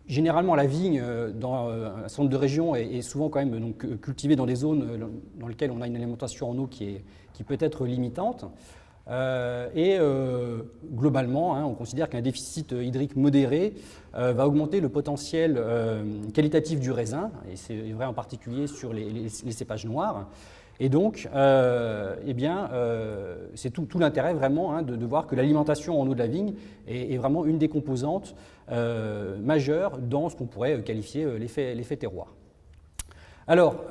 généralement, la vigne, dans un centre de région, est souvent quand même donc, cultivée dans des zones dans lesquelles on a une alimentation en eau qui peut être limitante. Globalement, on considère qu'un déficit hydrique modéré va augmenter le potentiel qualitatif du raisin, et c'est vrai en particulier sur les cépages noirs. Et donc, c'est tout l'intérêt vraiment de voir que l'alimentation en eau de la vigne est vraiment une des composantes majeures dans ce qu'on pourrait qualifier l'effet terroir. Alors,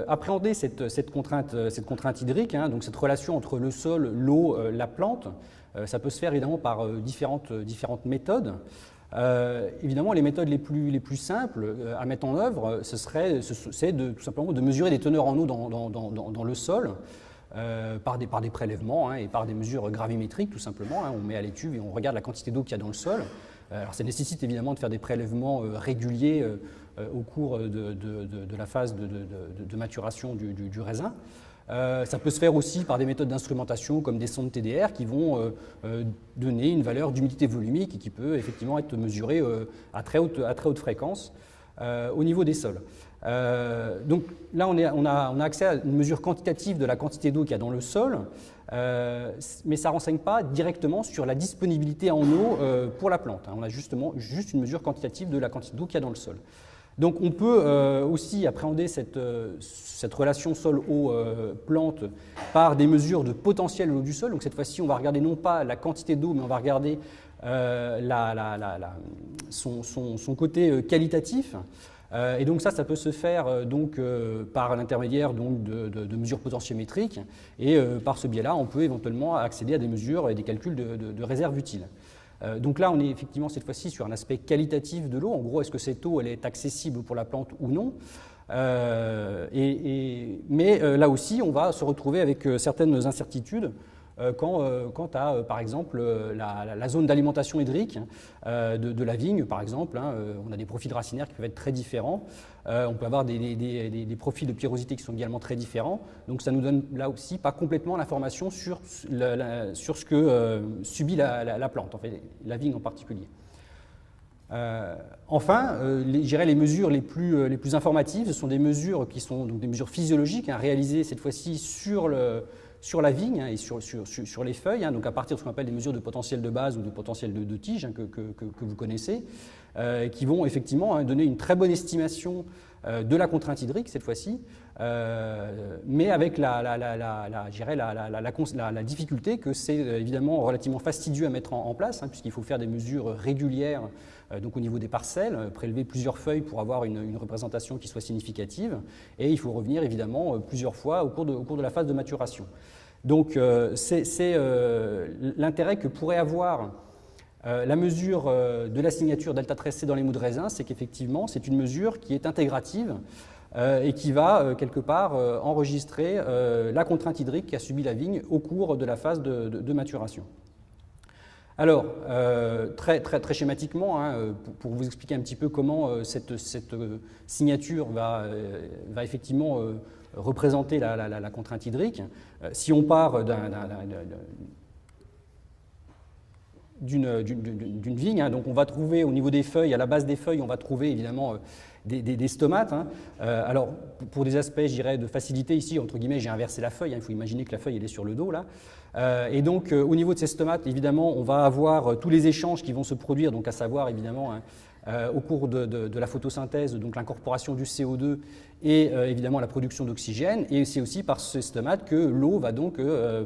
appréhender cette contrainte hydrique, donc cette relation entre le sol, l'eau, la plante, ça peut se faire évidemment par différentes méthodes. Évidemment, les méthodes les plus simples à mettre en œuvre, c'est tout simplement de mesurer des teneurs en eau dans le sol par des prélèvements et par des mesures gravimétriques, tout simplement. On met à l'étuve et on regarde la quantité d'eau qu'il y a dans le sol. Alors, ça nécessite évidemment de faire des prélèvements réguliers au cours de la phase de maturation du raisin. Ça peut se faire aussi par des méthodes d'instrumentation comme des sondes TDR qui vont donner une valeur d'humidité volumique et qui peut effectivement être mesurée à très haute fréquence au niveau des sols. Donc là, on a accès à une mesure quantitative de la quantité d'eau qu'il y a dans le sol, mais ça ne renseigne pas directement sur la disponibilité en eau pour la plante. On a juste une mesure quantitative de la quantité d'eau qu'il y a dans le sol. Donc on peut aussi appréhender cette relation sol-eau-plante par des mesures de potentiel de l'eau du sol. Donc cette fois-ci, on va regarder non pas la quantité d'eau, mais on va regarder son côté qualitatif. Et donc ça peut se faire par l'intermédiaire de mesures potentiométriques. Et par ce biais-là, on peut éventuellement accéder à des mesures et des calculs de réserve utiles. Donc là, on est effectivement cette fois-ci sur un aspect qualitatif de l'eau. En gros, est-ce que cette eau elle est accessible pour la plante ou non mais là aussi, on va se retrouver avec certaines incertitudes quant à, par exemple, la zone d'alimentation hydrique de la vigne, par exemple. On a des profils racinaires qui peuvent être très différents. On peut avoir des profils de pyrrhosité qui sont également très différents. Donc ça nous donne là aussi pas complètement l'information sur ce que subit la plante, en fait, la vigne en particulier. Enfin, je dirais les mesures les plus informatives, ce sont des mesures qui sont donc des mesures physiologiques, réalisées cette fois-ci sur la vigne et sur les feuilles, donc à partir de ce qu'on appelle des mesures de potentiel de base ou de potentiel de tige que vous connaissez, qui vont effectivement donner une très bonne estimation de la contrainte hydrique cette fois-ci, mais avec la difficulté que c'est évidemment relativement fastidieux à mettre en place, puisqu'il faut faire des mesures régulières donc au niveau des parcelles, prélever plusieurs feuilles pour avoir une représentation qui soit significative, et il faut revenir évidemment plusieurs fois au cours de la phase de maturation. Donc c'est l'intérêt que pourrait avoir la mesure de la signature delta 13C dans les mous de raisin, c'est qu'effectivement c'est une mesure qui est intégrative et qui va quelque part enregistrer la contrainte hydrique qu'a subie la vigne au cours de la phase de maturation. Alors, très schématiquement, pour vous expliquer un petit peu comment cette signature va effectivement représenter la contrainte hydrique, si on part d'une vigne, donc on va trouver au niveau des feuilles, à la base des feuilles, on va trouver évidemment des stomates. Alors, pour des aspects, je dirais, de facilité, ici, entre guillemets, j'ai inversé la feuille, il faut imaginer que la feuille elle est sur le dos, là. Et donc, au niveau de ces stomates, évidemment, on va avoir tous les échanges qui vont se produire, donc à savoir, évidemment, au cours de la photosynthèse, donc l'incorporation du CO2 et évidemment la production d'oxygène, et c'est aussi par ces stomates que l'eau va donc,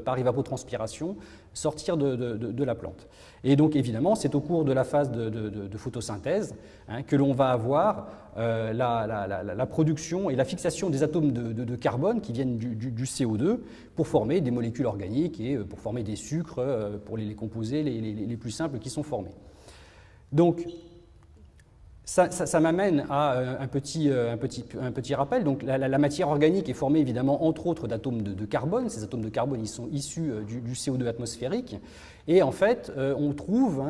par évapotranspiration, sortir de la plante. Et donc évidemment, c'est au cours de la phase de photosynthèse que l'on va avoir la production et la fixation des atomes de carbone qui viennent du CO2 pour former des molécules organiques et pour former des sucres pour les composés les plus simples qui sont formés. Donc, ça m'amène à un petit rappel. Donc, la matière organique est formée évidemment entre autres d'atomes de carbone. Ces atomes de carbone ils sont issus du CO2 atmosphérique. Et en fait, on trouve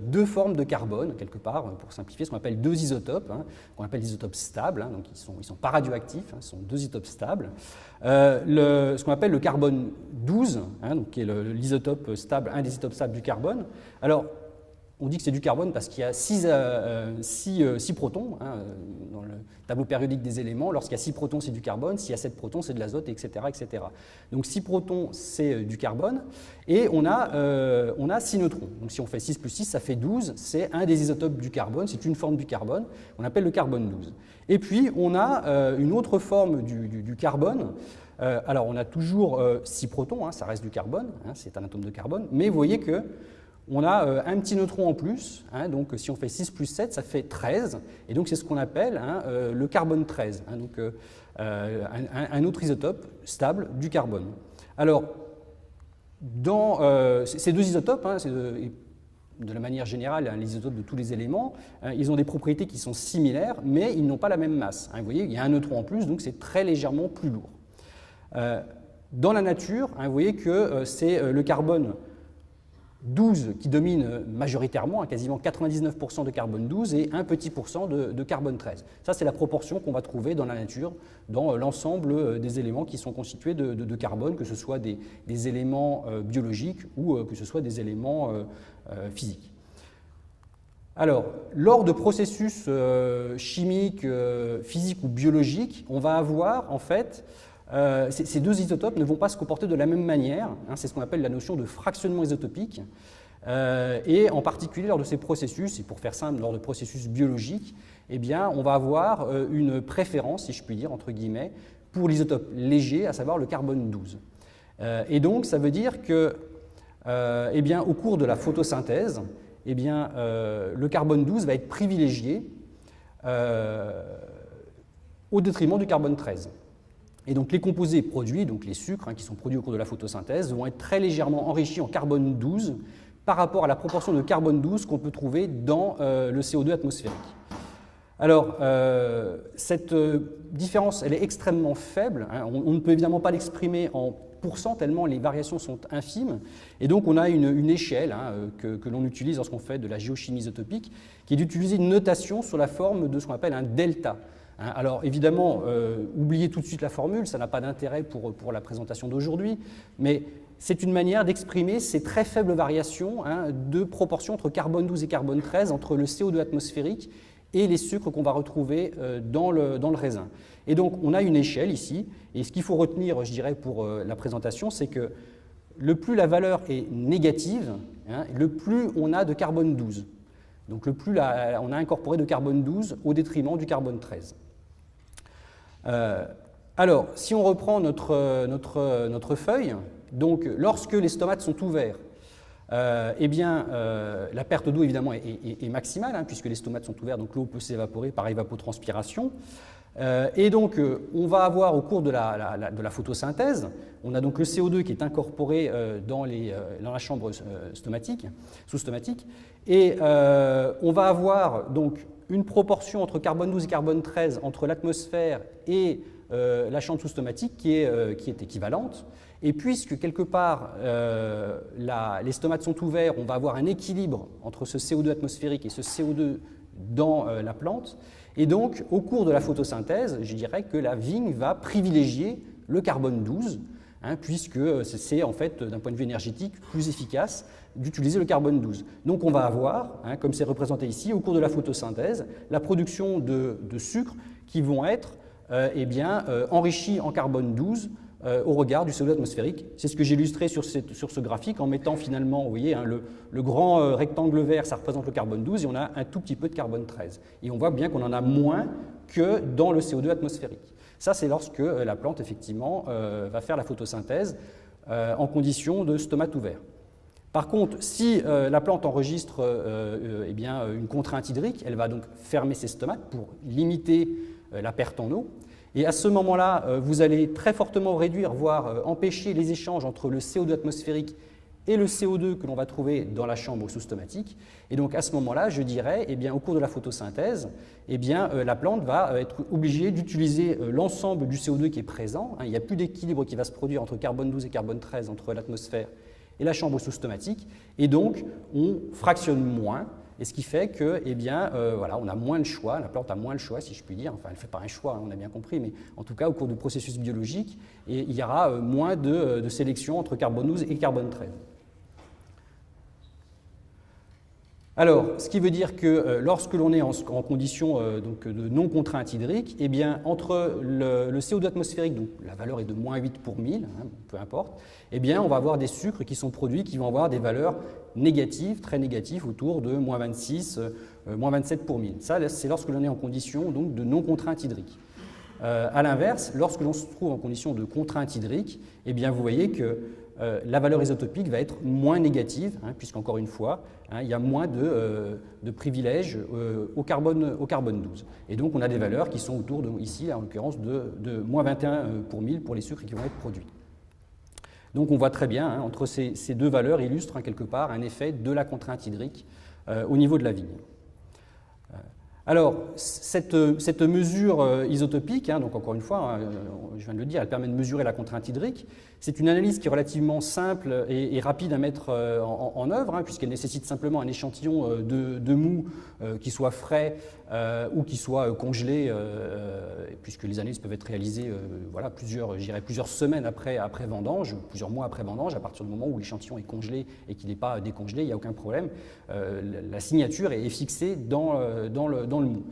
deux formes de carbone, quelque part, pour simplifier, ce qu'on appelle deux isotopes, qu'on appelle des isotopes stables. Donc ils sont pas radioactifs, ce sont deux isotopes stables. Ce qu'on appelle le carbone 12, donc qui est l'isotope stable, un des isotopes stables du carbone. Alors, on dit que c'est du carbone parce qu'il y a 6 protons, hein, dans le tableau périodique des éléments. Lorsqu'il y a 6 protons, c'est du carbone. S'il y a 7 protons, c'est de l'azote, etc., etc. Donc 6 protons, c'est du carbone. Et on a 6 neutrons. Donc si on fait 6 plus 6, ça fait 12. C'est un des isotopes du carbone. C'est une forme du carbone. On appelle le carbone 12. Et puis, on a une autre forme du carbone. Alors, on a toujours 6 protons, hein, ça reste du carbone, hein, c'est un atome de carbone. Mais vous voyez que on a un petit neutron en plus, hein, donc si on fait 6 plus 7, ça fait 13, et donc c'est ce qu'on appelle hein, le carbone 13, hein, donc un autre isotope stable du carbone. Alors, dans ces deux isotopes, hein, de la manière générale, hein, les isotopes de tous les éléments, hein, ils ont des propriétés qui sont similaires, mais ils n'ont pas la même masse. Hein, vous voyez, il y a un neutron en plus, donc c'est très légèrement plus lourd. Dans la nature, hein, vous voyez que c'est le carbone 12 qui domine majoritairement, quasiment 99% de carbone 12 et un petit pourcent de carbone 13. Ça, c'est la proportion qu'on va trouver dans la nature, dans l'ensemble des éléments qui sont constitués de carbone, que ce soit des éléments biologiques ou que ce soit des éléments physiques. Alors, lors de processus chimiques, physiques ou biologiques, on va avoir en fait ces deux isotopes ne vont pas se comporter de la même manière, hein, c'est ce qu'on appelle la notion de fractionnement isotopique, et en particulier lors de ces processus, et pour faire simple, lors de processus biologiques, eh bien, on va avoir une préférence, si je puis dire, entre guillemets, pour l'isotope léger, à savoir le carbone 12. Et donc, ça veut dire que, eh bien, au cours de la photosynthèse, eh bien, le carbone 12 va être privilégié au détriment du carbone 13. Et donc les composés produits, donc les sucres hein, qui sont produits au cours de la photosynthèse, vont être très légèrement enrichis en carbone 12 par rapport à la proportion de carbone 12 qu'on peut trouver dans le CO2 atmosphérique. Alors, cette différence, elle est extrêmement faible. Hein, on ne peut évidemment pas l'exprimer en pourcent tellement les variations sont infimes. Et donc, on a une échelle hein, que l'on utilise lorsqu'on fait de la géochimie isotopique, qui est d'utiliser une notation sous la forme de ce qu'on appelle un delta. Alors évidemment, oubliez tout de suite la formule, ça n'a pas d'intérêt pour la présentation d'aujourd'hui, mais c'est une manière d'exprimer ces très faibles variations hein, de proportion entre carbone 12 et carbone 13, entre le CO2 atmosphérique et les sucres qu'on va retrouver dans le raisin. Et donc on a une échelle ici, et ce qu'il faut retenir, je dirais, pour la présentation, c'est que le plus la valeur est négative, hein, le plus on a de carbone 12. Donc le plus on a incorporé de carbone 12 au détriment du carbone 13. Alors, si on reprend notre feuille, donc lorsque les stomates sont ouverts, eh bien, la perte d'eau évidemment est maximale, hein, puisque les stomates sont ouverts, donc l'eau peut s'évaporer par évapotranspiration. Et donc, on va avoir au cours de la photosynthèse, on a donc le CO2 qui est incorporé dans la chambre sous-stomatique, et on va avoir donc une proportion entre carbone 12 et carbone 13 entre l'atmosphère et la chambre sous-stomatique qui est équivalente. Et puisque quelque part les stomates sont ouverts, on va avoir un équilibre entre ce CO2 atmosphérique et ce CO2 dans la plante. Et donc, au cours de la photosynthèse, je dirais que la vigne va privilégier le carbone 12, hein, puisque c'est en fait, d'un point de vue énergétique, plus efficace d'utiliser le carbone 12. Donc on va avoir, hein, comme c'est représenté ici, au cours de la photosynthèse, la production de sucres qui vont être enrichis en carbone 12 au regard du CO2 atmosphérique. C'est ce que j'ai illustré sur ce graphique en mettant finalement, vous voyez, hein, le grand rectangle vert, ça représente le carbone 12 et on a un tout petit peu de carbone 13. Et on voit bien qu'on en a moins que dans le CO2 atmosphérique. Ça, c'est lorsque la plante, effectivement, va faire la photosynthèse en condition de stomate ouvert. Par contre, si la plante enregistre une contrainte hydrique, elle va donc fermer ses stomates pour limiter la perte en eau. Et à ce moment-là, vous allez très fortement réduire, voire empêcher les échanges entre le CO2 atmosphérique et le CO2 que l'on va trouver dans la chambre sous-stomatique. Et donc à ce moment-là, je dirais, au cours de la photosynthèse, la plante va être obligée d'utiliser l'ensemble du CO2 qui est présent. Il n'y a plus d'équilibre qui va se produire entre carbone 12 et carbone 13, entre l'atmosphère et la chambre sous-stomatique. Et donc, on fractionne moins. Et ce qui fait que, on a moins le choix, la plante a moins le choix, si je puis dire. Enfin, elle ne fait pas un choix, on a bien compris, mais en tout cas, au cours du processus biologique, il y aura moins de sélection entre carbone 12 et carbone 13. Alors, ce qui veut dire que lorsque l'on est en condition donc de non-contrainte hydrique, eh bien, entre le CO2 atmosphérique, donc la valeur est de moins 8 pour 1000, hein, peu importe, eh bien, on va avoir des sucres qui sont produits qui vont avoir des valeurs négatives, très négatives, autour de moins 26, moins 27 pour 1000. Ça, c'est lorsque l'on est en condition donc, de non-contrainte hydrique. À l'inverse, lorsque l'on se trouve en condition de contrainte hydrique, eh bien, vous voyez que la valeur isotopique va être moins négative, hein, puisqu'encore une fois, hein, il y a moins de privilèges au carbone 12. Et donc, on a des valeurs qui sont autour, ici, en l'occurrence, de moins 21 pour 1000 pour les sucres qui vont être produits. Donc, on voit très bien, hein, entre ces deux valeurs, illustrent hein, quelque part un effet de la contrainte hydrique au niveau de la vigne. Alors, cette mesure isotopique, hein, donc encore une fois, hein, je viens de le dire, elle permet de mesurer la contrainte hydrique. C'est une analyse qui est relativement simple et rapide à mettre en œuvre, hein, puisqu'elle nécessite simplement un échantillon de mou qui soit frais ou qui soit congelé, puisque les analyses peuvent être réalisées voilà, plusieurs semaines après vendange, plusieurs mois après vendange, à partir du moment où l'échantillon est congelé et qu'il n'est pas décongelé, il n'y a aucun problème. La signature est fixée dans le mou.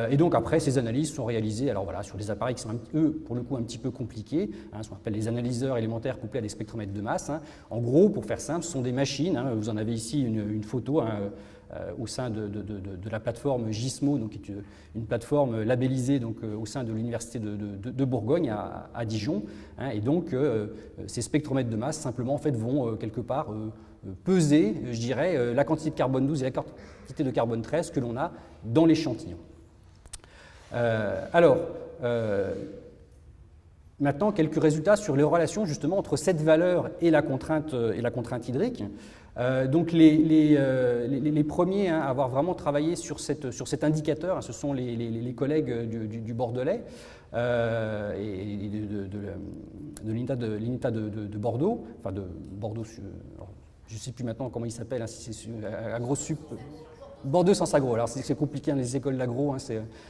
Et donc après, ces analyses sont réalisées alors voilà, sur des appareils qui sont, eux, pour le coup, un petit peu compliqués, hein, ce qu'on appelle les analyseurs élémentaires couplés à des spectromètres de masse. Hein. En gros, pour faire simple, ce sont des machines, hein, vous en avez ici une photo hein, au sein de la plateforme Gizmo, donc, qui est une plateforme labellisée donc, au sein de l'Université de Bourgogne à Dijon. Hein, et donc, ces spectromètres de masse, simplement, en fait, vont quelque part peser, je dirais, la quantité de carbone 12 et la quantité de carbone 13 que l'on a dans l'échantillon. Maintenant, quelques résultats sur les relations justement entre cette valeur et la contrainte hydrique. Donc les premiers à avoir vraiment travaillé sur cet indicateur, hein, ce sont les collègues du Bordelais et de l'INTA de Bordeaux, enfin de Bordeaux, je ne sais plus maintenant comment il s'appelle, hein, si c'est AgroSup. Bordeaux Sciences Agro, alors c'est compliqué, hein, les écoles d'agro, hein,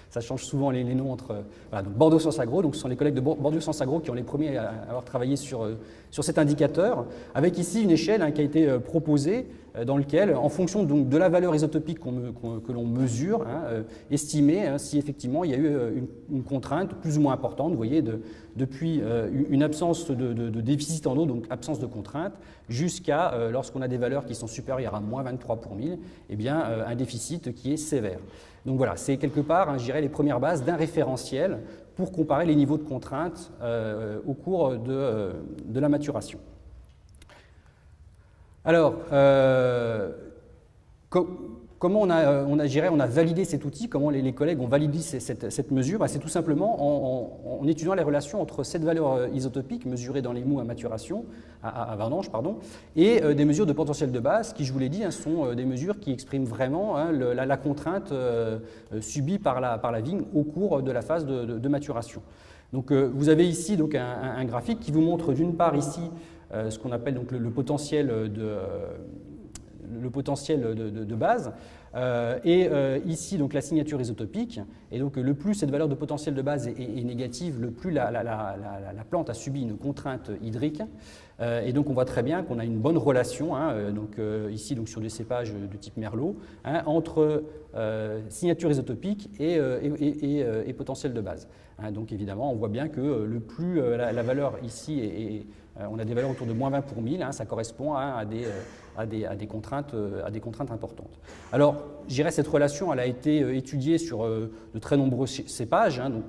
ça change souvent les noms entre... Voilà, donc Bordeaux Sciences Agro, donc ce sont les collègues de Bordeaux Sciences Agro qui ont les premiers à avoir travaillé sur cet indicateur, avec ici une échelle hein, qui a été proposée, dans lequel, en fonction donc, de la valeur isotopique que l'on mesure, hein, estimer hein, si effectivement il y a eu une contrainte plus ou moins importante, vous voyez, depuis une absence de déficit en eau, donc absence de contrainte, jusqu'à, lorsqu'on a des valeurs qui sont supérieures à moins 23 pour 1000, eh bien, un déficit qui est sévère. Donc voilà, c'est quelque part, hein, je dirais, les premières bases d'un référentiel pour comparer les niveaux de contrainte au cours de la maturation. Alors, comment on a validé cet outil, comment les collègues ont validé cette mesure? C'est tout simplement en étudiant les relations entre cette valeur isotopique mesurée dans les mous à maturation, à vendange, pardon, et des mesures de potentiel de base qui, je vous l'ai dit, hein, sont des mesures qui expriment vraiment hein, la contrainte subie par la vigne au cours de la phase de maturation. Donc, vous avez ici donc, un graphique qui vous montre d'une part ici ce qu'on appelle donc, le potentiel de base, et ici donc la signature isotopique, et donc le plus cette valeur de potentiel de base est négative, le plus la plante a subi une contrainte hydrique, et donc on voit très bien qu'on a une bonne relation, hein, donc, ici donc, sur des cépages de type Merlot, hein, entre signature isotopique et potentiel de base. Hein, donc évidemment on voit bien que le plus la valeur ici on a des valeurs autour de moins 20 pour 1000, hein, ça correspond hein, à des contraintes importantes. Alors, je dirais cette relation, elle a été étudiée sur de très nombreux cépages, hein, donc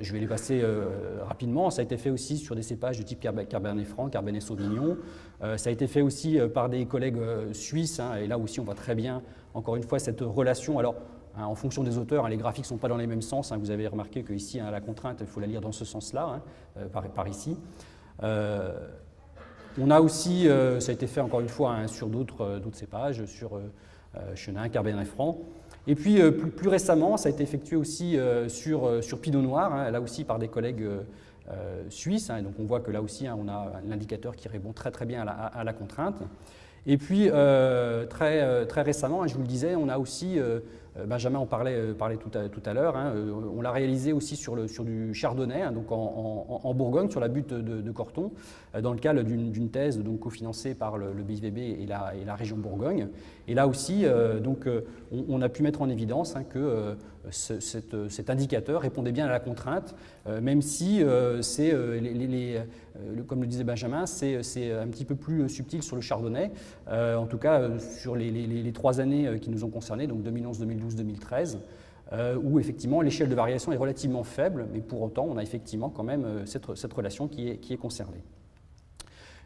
je vais les passer rapidement. Ça a été fait aussi sur des cépages de type Cabernet Franc, Cabernet Sauvignon. Ça a été fait aussi par des collègues suisses, hein, et là aussi on voit très bien, encore une fois, cette relation. Alors, hein, en fonction des auteurs, hein, les graphiques ne sont pas dans les mêmes sens. Hein, vous avez remarqué qu'ici, hein, la contrainte, il faut la lire dans ce sens-là, hein, par ici. On a aussi, ça a été fait encore une fois hein, sur d'autres cépages, sur Chenin, Cabernet Franc. Et puis plus récemment, ça a été effectué aussi sur Pinot Noir, hein, là aussi par des collègues suisses. Hein, donc on voit que là aussi, hein, on a l'indicateur qui répond très très bien à la contrainte. Et puis très récemment, hein, je vous le disais, on a aussi Benjamin en parlait tout à l'heure. On l'a réalisé aussi sur du chardonnay, donc en Bourgogne, sur la butte de Corton, dans le cadre d'une thèse donc cofinancée par le BIVB et la région Bourgogne. Et là aussi, on a pu mettre en évidence que cet indicateur répondait bien à la contrainte, même si comme le disait Benjamin, c'est un petit peu plus subtil sur le chardonnay. En tout cas, sur les 3 années qui nous ont concernés, donc 2011, 2012, 2013, où effectivement l'échelle de variation est relativement faible, mais pour autant on a effectivement quand même cette relation qui est conservée.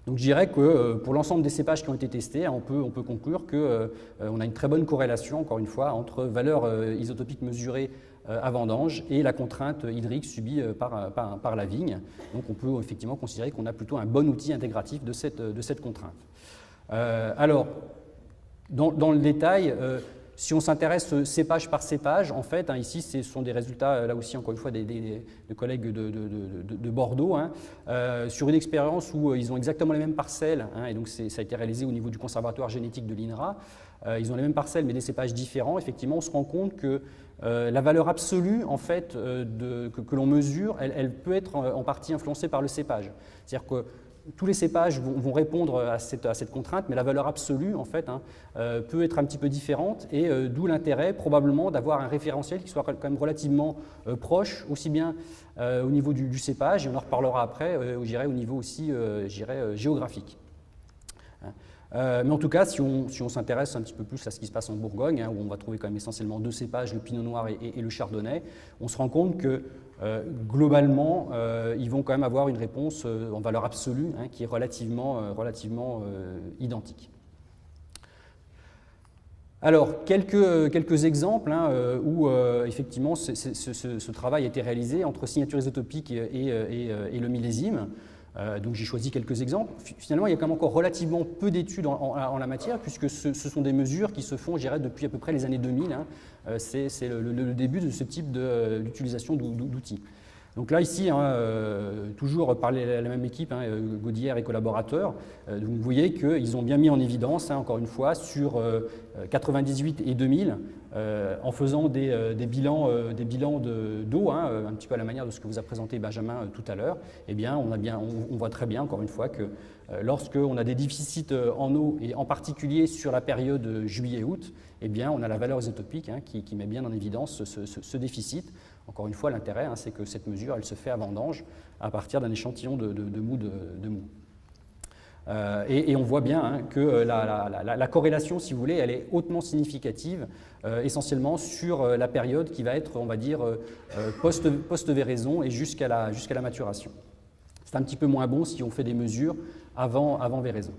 Donc je dirais que pour l'ensemble des cépages qui ont été testés, on peut conclure qu'on a une très bonne corrélation, encore une fois, entre valeur isotopique mesurée à vendange et la contrainte hydrique subie par la vigne. Donc on peut effectivement considérer qu'on a plutôt un bon outil intégratif de cette contrainte. Alors, dans le détail, si on s'intéresse cépage par cépage, en fait, ici, ce sont des résultats, là aussi, encore une fois, des collègues de Bordeaux, sur une expérience où ils ont exactement les mêmes parcelles, et donc ça a été réalisé au niveau du conservatoire génétique de l'INRA. Ils ont les mêmes parcelles, mais des cépages différents. Effectivement, on se rend compte que la valeur absolue, en fait, que l'on mesure, elle peut être en partie influencée par le cépage. C'est-à-dire que tous les cépages vont répondre à cette contrainte, mais la valeur absolue, en fait, peut être un petit peu différente, et d'où l'intérêt, probablement, d'avoir un référentiel qui soit quand même relativement proche, aussi bien au niveau du cépage, et on en reparlera après, au niveau aussi géographique. Mais en tout cas, si on s'intéresse un petit peu plus à ce qui se passe en Bourgogne, où on va trouver quand même essentiellement 2 cépages, le pinot noir et le chardonnay, on se rend compte que globalement, ils vont quand même avoir une réponse en valeur absolue qui est relativement identique. Alors, quelques exemples où effectivement ce travail a été réalisé entre signature isotopique et le millésime. Donc j'ai choisi quelques exemples. Finalement, il y a quand même encore relativement peu d'études en la matière, puisque ce sont des mesures qui se font, je dirais, depuis à peu près les années 2000. C'est le début de ce type d'utilisation d'outils. Donc là, ici, toujours par la même équipe, Gaudière et collaborateurs, vous voyez qu'ils ont bien mis en évidence, encore une fois, sur 98 et 2000, en faisant des bilans d'eau, un petit peu à la manière de ce que vous a présenté Benjamin tout à l'heure, eh bien, on voit très bien, encore une fois, que lorsqu'on a des déficits en eau, et en particulier sur la période juillet-août, eh bien, on a la valeur isotopique qui met bien en évidence ce déficit. Encore une fois, l'intérêt, c'est que cette mesure, elle se fait à vendange à partir d'un échantillon de mou. Et on voit bien que la corrélation, si vous voulez, elle est hautement significative, essentiellement sur la période qui va être, on va dire, post-véraison et jusqu'à la maturation. C'est un petit peu moins bon si on fait des mesures avant véraison.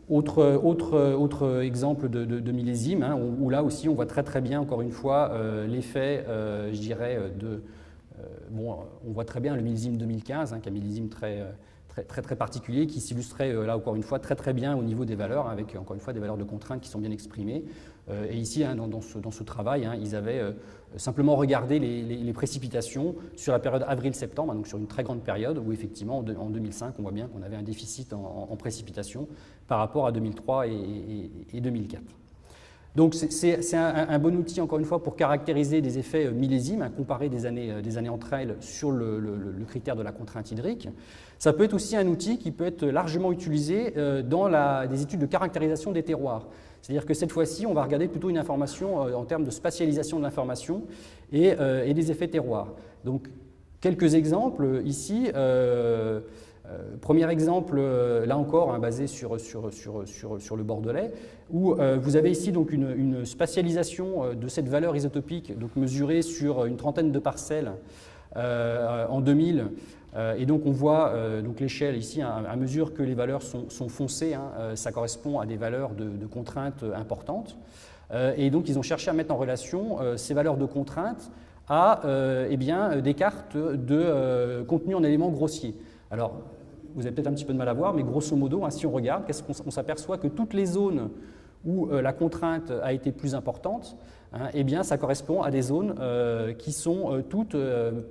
Autre exemple de millésime, où là aussi on voit très bien, encore une fois, l'effet, je dirais, on voit très bien le millésime 2015, qui est un millésime très particulier, qui s'illustrait là encore une fois très bien au niveau des valeurs, avec encore une fois des valeurs de contrainte qui sont bien exprimées. Et ici, dans ce travail, ils avaient simplement regardé les précipitations sur la période avril-septembre, donc sur une très grande période, où effectivement en 2005, on voit bien qu'on avait un déficit en précipitations par rapport à 2003 et 2004. Donc c'est un bon outil, encore une fois, pour caractériser des effets millésimes, comparer des années entre elles sur le critère de la contrainte hydrique. Ça peut être aussi un outil qui peut être largement utilisé dans des études de caractérisation des terroirs. C'est-à-dire que cette fois-ci, on va regarder plutôt une information en termes de spatialisation de l'information et des effets terroirs. Donc, quelques exemples ici. Premier exemple, là encore, basé sur le Bordelais, où vous avez ici donc une spatialisation de cette valeur isotopique, donc mesurée sur une trentaine de parcelles en 2000. Et donc on voit l'échelle ici, à mesure que les valeurs sont foncées, ça correspond à des valeurs de contraintes importantes. Et donc ils ont cherché à mettre en relation ces valeurs de contraintes à des cartes de contenu en éléments grossiers. Alors, vous avez peut-être un petit peu de mal à voir, mais grosso modo, si on regarde, on s'aperçoit que toutes les zones où la contrainte a été plus importante, ça correspond à des zones qui sont toutes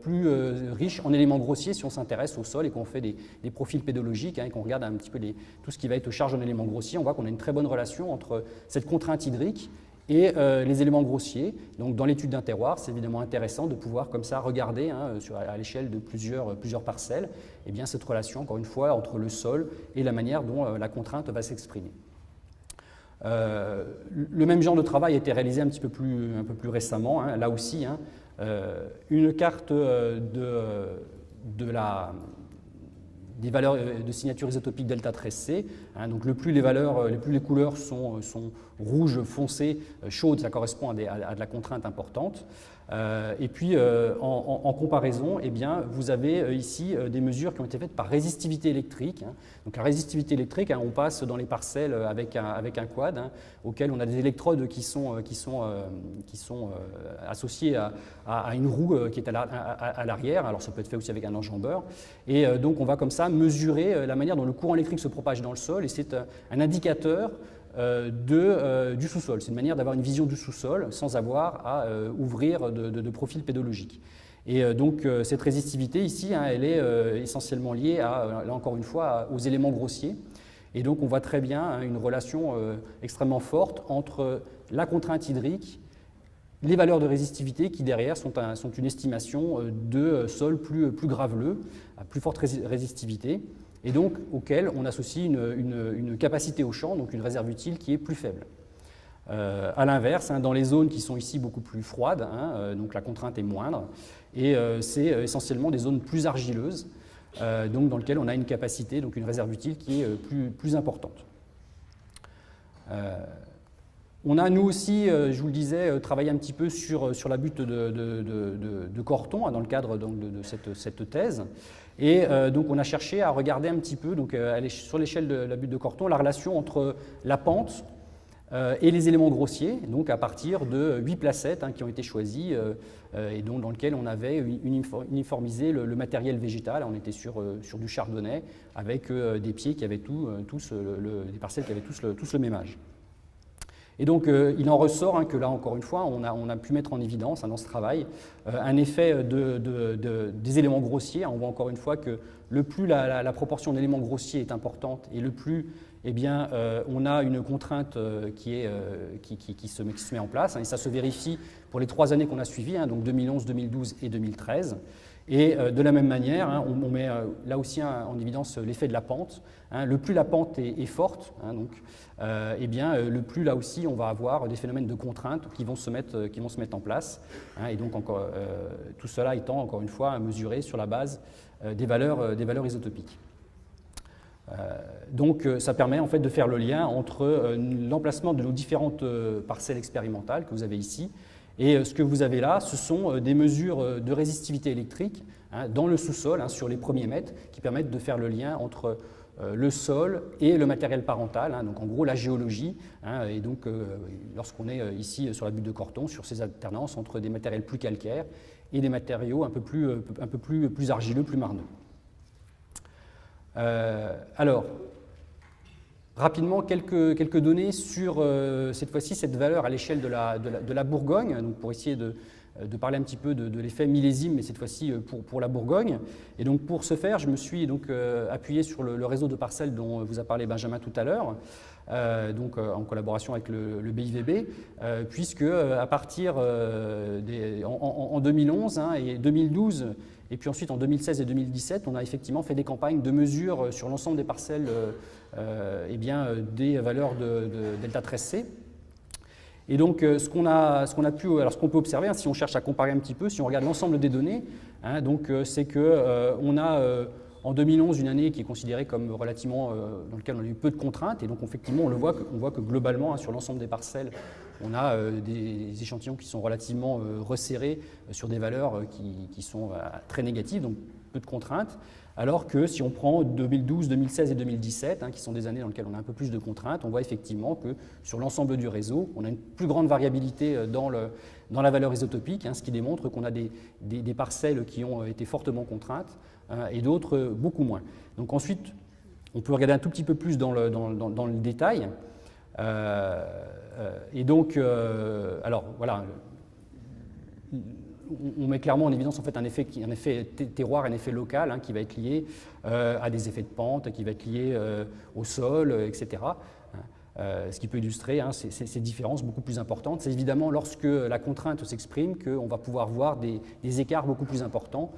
plus riches en éléments grossiers si on s'intéresse au sol et qu'on fait des profils pédologiques et qu'on regarde un petit peu tout ce qui va être charge en éléments grossiers. On voit qu'on a une très bonne relation entre cette contrainte hydrique et les éléments grossiers. Donc dans l'étude d'un terroir, c'est évidemment intéressant de pouvoir comme ça regarder à l'échelle de plusieurs parcelles eh bien, cette relation, encore une fois, entre le sol et la manière dont la contrainte va s'exprimer. Le même genre de travail a été réalisé un peu plus récemment, là aussi, une carte des valeurs de signature isotopique delta 13C. Donc plus les couleurs sont rouges foncées, chaudes, ça correspond à de la contrainte importante. Et puis en comparaison, eh bien, vous avez ici des mesures qui ont été faites par résistivité électrique. Donc la résistivité électrique, on passe dans les parcelles avec un quad auquel on a des électrodes qui sont associées à une roue qui est à l'arrière. Alors ça peut être fait aussi avec un enjambeur. Et donc on va comme ça mesurer la manière dont le courant électrique se propage dans le sol, et c'est un indicateur du sous-sol. C'est une manière d'avoir une vision du sous-sol sans avoir à ouvrir de profil pédologique. Et donc cette résistivité ici, elle est essentiellement liée, là encore une fois, aux éléments grossiers. Et donc on voit très bien une relation extrêmement forte entre la contrainte hydrique, les valeurs de résistivité qui derrière sont une estimation de sol plus graveleux, à plus forte résistivité, et donc auquel on associe une capacité au champ, donc une réserve utile qui est plus faible. À l'inverse, dans les zones qui sont ici beaucoup plus froides, donc la contrainte est moindre, et c'est essentiellement des zones plus argileuses, donc dans lesquelles on a une capacité, donc une réserve utile qui est plus importante. On a, nous aussi, je vous le disais, travaillé un petit peu sur la butte de Corton, dans le cadre donc, de cette thèse. Et donc on a cherché à regarder un petit peu, donc, sur l'échelle de la butte de Corton, la relation entre la pente et les éléments grossiers, donc à partir de 8 placettes qui ont été choisies et donc, dans lesquelles on avait uniformisé le matériel végétal. On était sur du chardonnay avec des pieds qui avaient des parcelles qui avaient tous le même âge. Et donc, il en ressort que là, encore une fois, on a pu mettre en évidence dans ce travail un effet des éléments grossiers. On voit encore une fois que le plus la proportion d'éléments grossiers est importante et le plus eh bien, on a une contrainte qui se met en place. Et ça se vérifie pour les 3 années qu'on a suivies, donc 2011, 2012 et 2013. Et de la même manière, on met là aussi en évidence l'effet de la pente. Le plus la pente est forte, eh bien, le plus là aussi on va avoir des phénomènes de contrainte qui vont se mettre en place. Et donc tout cela étant encore une fois mesuré sur la base des valeurs isotopiques. Donc ça permet en fait de faire le lien entre l'emplacement de nos différentes parcelles expérimentales que vous avez ici. Et ce que vous avez là, ce sont des mesures de résistivité électrique dans le sous-sol, sur les premiers mètres, qui permettent de faire le lien entre le sol et le matériel parental, donc en gros la géologie. Et donc lorsqu'on est ici sur la butte de Corton, sur ces alternances entre des matériels plus calcaires et des matériaux un peu plus argileux, plus marneux. Alors, rapidement, quelques données sur, cette fois-ci, cette valeur à l'échelle de la Bourgogne, donc pour essayer de parler un petit peu de l'effet millésime, mais cette fois-ci pour la Bourgogne. Et donc pour ce faire, je me suis donc appuyé sur le réseau de parcelles dont vous a parlé Benjamin tout à l'heure, donc en collaboration avec le BIVB, puisque à partir en 2011 et 2012, et puis ensuite en 2016 et 2017, on a effectivement fait des campagnes de mesure sur l'ensemble des parcelles des valeurs de delta 13C. Et donc ce qu'on peut observer, si on cherche à comparer un petit peu, si on regarde l'ensemble des données, c'est qu'on a en 2011 une année qui est considérée comme relativement dans laquelle on a eu peu de contraintes, et donc effectivement on voit que globalement sur l'ensemble des parcelles, on a des échantillons qui sont relativement resserrés sur des valeurs qui sont très négatives, donc peu de contraintes. Alors que si on prend 2012, 2016 et 2017, qui sont des années dans lesquelles on a un peu plus de contraintes, on voit effectivement que sur l'ensemble du réseau, on a une plus grande variabilité dans la valeur isotopique, ce qui démontre qu'on a des parcelles qui ont été fortement contraintes et d'autres beaucoup moins. Donc ensuite, on peut regarder un tout petit peu plus dans le détail. Et donc, alors voilà. On met clairement en évidence en fait un effet terroir, un effet local qui va être lié à des effets de pente, qui va être lié au sol, etc. Ce qui peut illustrer ces différences beaucoup plus importantes. C'est évidemment lorsque la contrainte s'exprime qu'on va pouvoir voir des écarts beaucoup plus importants,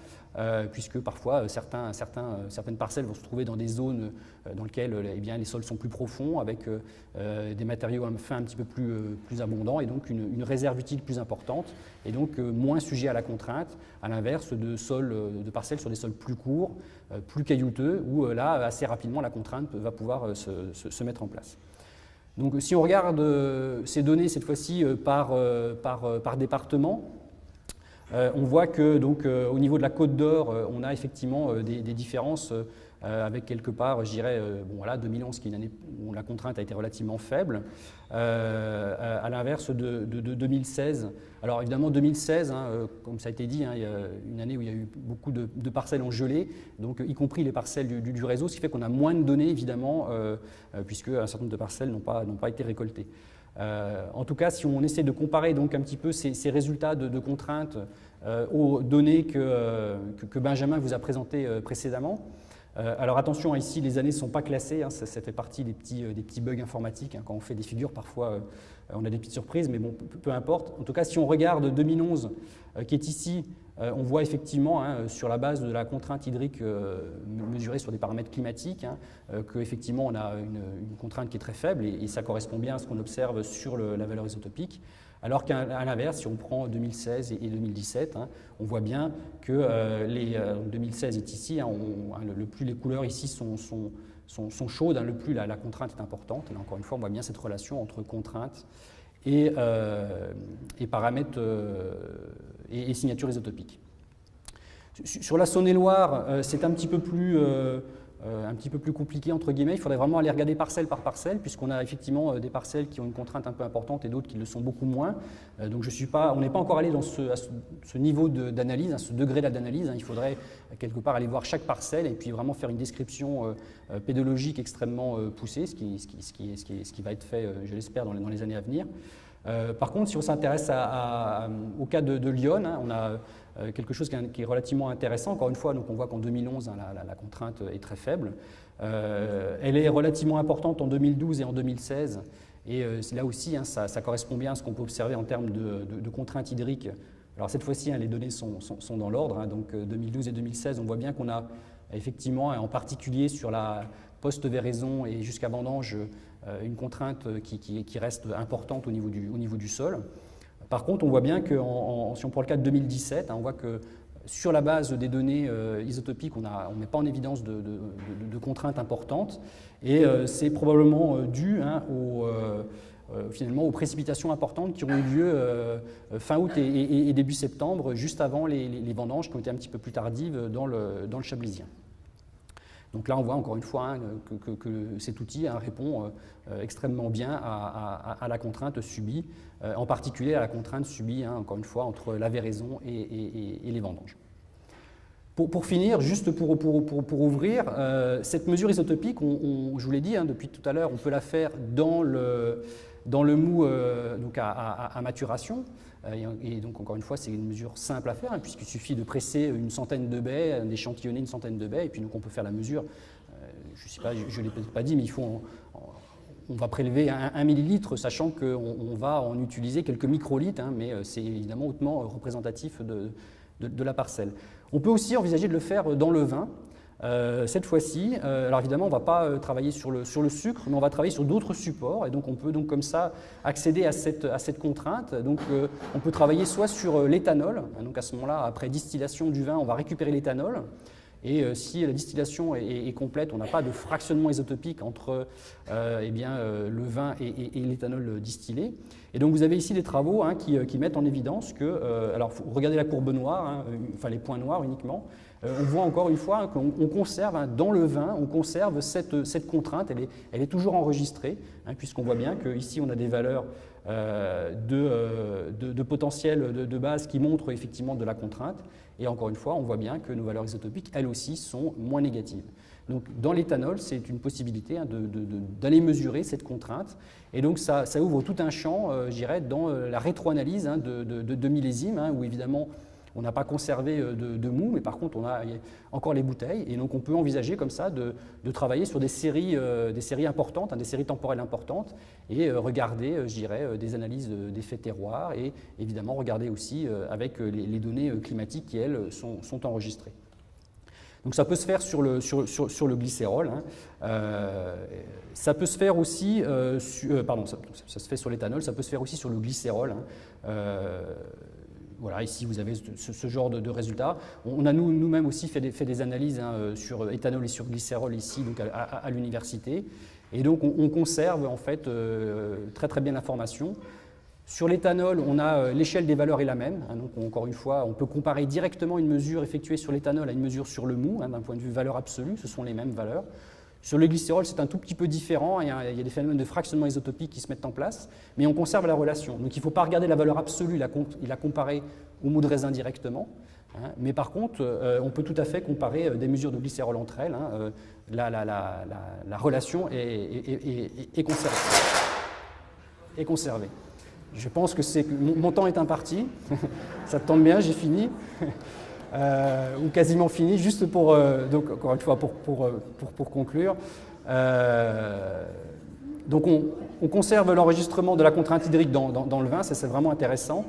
puisque parfois certaines parcelles vont se trouver dans des zones dans lesquelles les sols sont plus profonds, avec des matériaux fins un petit peu plus abondants, et donc une réserve utile plus importante, et donc moins sujet à la contrainte, à l'inverse de parcelles sur des sols plus courts, plus caillouteux, où là, assez rapidement, la contrainte va pouvoir se mettre en place. Donc, si on regarde ces données cette fois-ci par département, on voit que donc, au niveau de la Côte d'Or, on a effectivement des différences avec quelque part, je dirais, 2011 qui est une année où la contrainte a été relativement faible, à l'inverse de 2016. Alors évidemment 2016, comme ça a été dit, il y a une année où il y a eu beaucoup de parcelles en gelée, donc y compris les parcelles du réseau, ce qui fait qu'on a moins de données évidemment, puisque un certain nombre de parcelles n'ont pas été récoltées. En tout cas, si on essaie de comparer donc un petit peu ces résultats de contraintes aux données que Benjamin vous a présentées précédemment, alors attention, ici les années ne sont pas classées, ça fait partie des petits bugs informatiques. Quand on fait des figures, parfois on a des petites surprises, mais bon, peu importe. En tout cas, si on regarde 2011, qui est ici, on voit effectivement, sur la base de la contrainte hydrique mesurée sur des paramètres climatiques, qu'effectivement on a une contrainte qui est très faible, et ça correspond bien à ce qu'on observe sur la valeur isotopique. Alors qu'à l'inverse, si on prend 2016 et 2017, on voit bien que 2016 est ici, le plus les couleurs ici sont chaudes, le plus la contrainte est importante. Et là, encore une fois, on voit bien cette relation entre contrainte et paramètres et signatures isotopiques. Sur la Saône-et-Loire, c'est un petit peu plus compliqué, entre guillemets. Il faudrait vraiment aller regarder parcelle par parcelle, puisqu'on a effectivement des parcelles qui ont une contrainte un peu importante et d'autres qui le sont beaucoup moins. Donc on n'est pas encore allé à ce niveau d'analyse, à ce degré d'analyse. Il faudrait quelque part aller voir chaque parcelle et puis vraiment faire une description pédologique extrêmement poussée, ce qui va être fait, je l'espère, dans les années à venir. Par contre, si on s'intéresse au cas de Lyon, on a quelque chose qui est relativement intéressant. Encore une fois, donc on voit qu'en 2011, la contrainte est très faible. Elle est relativement importante en 2012 et en 2016. Et là aussi, ça correspond bien à ce qu'on peut observer en termes de contraintes hydriques. Alors cette fois-ci, les données sont dans l'ordre. Donc 2012 et 2016, on voit bien qu'on a effectivement, en particulier sur la post-véraison et jusqu'à vendange, une contrainte qui reste importante au niveau du sol. Par contre, on voit bien que si on prend le cas de 2017, on voit que sur la base des données isotopiques, on ne met pas en évidence de contraintes importantes, et c'est probablement dû finalement aux précipitations importantes qui ont eu lieu fin août et début septembre, juste avant les vendanges qui ont été un petit peu plus tardives dans le Chablisien. Donc là, on voit encore une fois que cet outil répond extrêmement bien à la contrainte subie, en particulier à la contrainte subie, encore une fois, entre la véraison et les vendanges. Pour finir, juste pour ouvrir, cette mesure isotopique, je vous l'ai dit depuis tout à l'heure, on peut la faire dans le mou donc à maturation. Et donc, encore une fois, c'est une mesure simple à faire, puisqu'il suffit de presser une centaine de baies, d'échantillonner une centaine de baies, et puis donc on peut faire la mesure. Je ne sais pas, je ne l'ai peut-être pas dit, mais on va prélever 1 millilitre, sachant qu'on va en utiliser quelques microlitres, mais c'est évidemment hautement représentatif de la parcelle. On peut aussi envisager de le faire dans le vin. Cette fois-ci, alors évidemment, on ne va pas travailler sur le sucre, mais on va travailler sur d'autres supports, et donc on peut donc comme ça accéder à cette contrainte. Donc on peut travailler soit sur l'éthanol, donc à ce moment-là, après distillation du vin, on va récupérer l'éthanol, et si la distillation est complète, on n'a pas de fractionnement isotopique entre le vin et l'éthanol distillé. Et donc vous avez ici des travaux qui mettent en évidence que, alors regardez la courbe noire, enfin les points noirs uniquement, on voit encore une fois qu'on conserve dans le vin, on conserve cette contrainte, elle est toujours enregistrée, puisqu'on voit bien qu'ici on a des valeurs de potentiel de base qui montrent effectivement de la contrainte, et encore une fois on voit bien que nos valeurs isotopiques elles aussi sont moins négatives. Donc dans l'éthanol, c'est une possibilité d'aller mesurer cette contrainte, et donc ça ouvre tout un champ, je dirais, dans la rétroanalyse de millésimes, où évidemment On n'a pas conservé de mou, mais par contre, on a encore les bouteilles. Et donc, on peut envisager comme ça de travailler sur des séries importantes, des séries temporelles importantes, et regarder, je dirais, des analyses d'effets terroirs, et évidemment regarder aussi avec les données climatiques qui, elles, sont enregistrées. Donc ça peut se faire sur le glycérol, ça peut se faire aussi, ça se fait sur l'éthanol, ça peut se faire aussi sur le glycérol. Voilà, ici vous avez ce genre de résultats. On a nous-mêmes aussi fait des analyses sur éthanol et sur glycérol ici donc à l'université. Et donc on conserve en fait très très bien l'information. Sur l'éthanol, on a l'échelle des valeurs est la même. Donc encore une fois, on peut comparer directement une mesure effectuée sur l'éthanol à une mesure sur le mou. D'un point de vue valeur absolue, ce sont les mêmes valeurs. Sur le glycérol, c'est un tout petit peu différent. Il y a des phénomènes de fractionnement isotopique qui se mettent en place, mais on conserve la relation. Donc il ne faut pas regarder la valeur absolue et la comparer au mou de raisin directement. Mais par contre, on peut tout à fait comparer des mesures de glycérol entre elles. La relation est conservée. Je pense que mon temps est imparti. Ça tombe bien, j'ai fini. Ou quasiment fini, juste pour, donc encore une fois, pour conclure. Donc on conserve l'enregistrement de la contrainte hydrique dans le vin, ça c'est vraiment intéressant.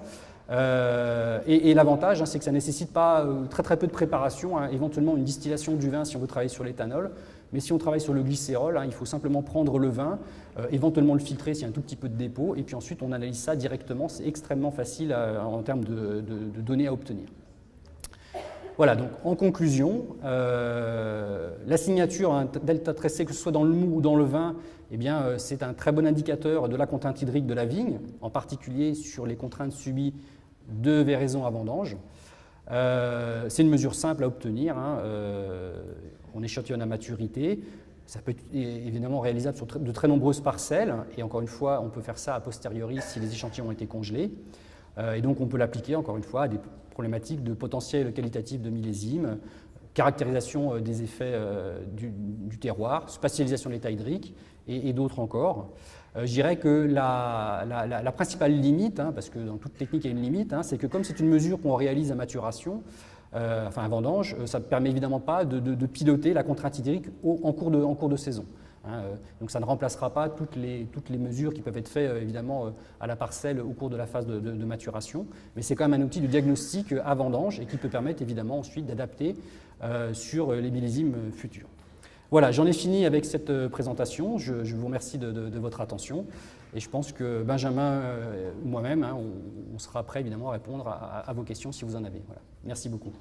Et l'avantage, c'est que ça ne nécessite pas très peu de préparation, éventuellement une distillation du vin si on veut travailler sur l'éthanol. Mais si on travaille sur le glycérol, il faut simplement prendre le vin, éventuellement le filtrer s'il y a un tout petit peu de dépôt, et puis ensuite on analyse ça directement. C'est extrêmement facile en termes de données à obtenir. Voilà, donc en conclusion, la signature delta tressé, que ce soit dans le mou ou dans le vin, eh bien, c'est un très bon indicateur de la contrainte hydrique de la vigne, en particulier sur les contraintes subies de véraison à vendange. C'est une mesure simple à obtenir. On échantillonne à maturité. Ça peut être évidemment réalisable sur de très nombreuses parcelles. Et encore une fois, on peut faire ça a posteriori si les échantillons ont été congelés. Et donc on peut l'appliquer, encore une fois, à des problématiques de potentiel qualitatif de millésime, caractérisation des effets du terroir, spatialisation de l'état hydrique et d'autres encore. Je dirais que la principale limite, parce que dans toute technique il y a une limite, c'est que comme c'est une mesure qu'on réalise à maturation, enfin à vendange, ça ne permet évidemment pas de piloter la contrainte hydrique en cours de saison. Donc ça ne remplacera pas toutes les mesures qui peuvent être faites évidemment à la parcelle au cours de la phase de maturation, mais c'est quand même un outil de diagnostic à vendange et qui peut permettre évidemment ensuite d'adapter sur les millésimes futurs. Voilà, j'en ai fini avec cette présentation. Je vous remercie de votre attention et je pense que Benjamin ou moi-même, on sera prêt évidemment à répondre à vos questions si vous en avez. Voilà. Merci beaucoup.